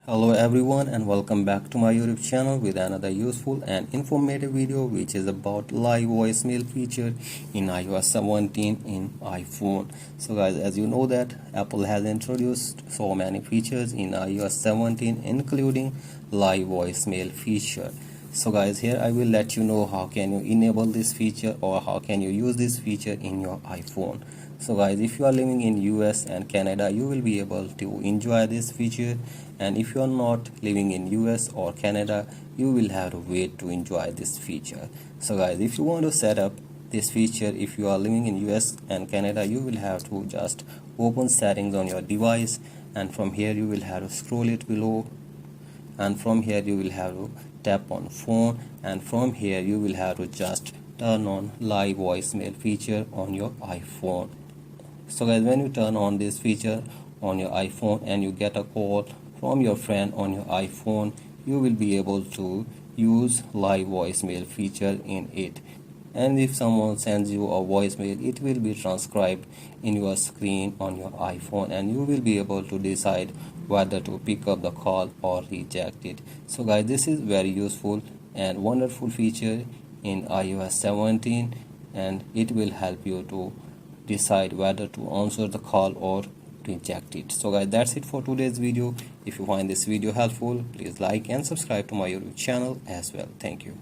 Hello everyone and welcome back to my YouTube channel with another useful and informative video which is about live voicemail feature in iOS 17 in iPhone. So guys, as you know that Apple has introduced so many features in iOS 17 including live voicemail feature. So guys, here I will let you know how can you enable this feature or how can you use this feature in your iPhone. So guys, if you are living in US and Canada, you will be able to enjoy this feature, and if you are not living in US or Canada, you will have to wait to enjoy this feature. So guys, if you want to set up this feature, if you are living in US and Canada, you will have to just open settings on your device, and from here you will have to scroll it below, and from here you will have to tap on phone, and from here you will have to just turn on live voicemail feature on your iPhone. So guys, when you turn on this feature on your iPhone and you get a call from your friend on your iPhone, you will be able to use live voicemail feature in it. And if someone sends you a voicemail, it will be transcribed in your screen on your iPhone, and you will be able to decide whether to pick up the call or reject it. So guys, this is very useful and wonderful feature in iOS 17, and it will help you to decide whether to answer the call or reject it. So guys, that's it for today's video. If you find this video helpful, please like and subscribe to my YouTube channel as well. Thank you.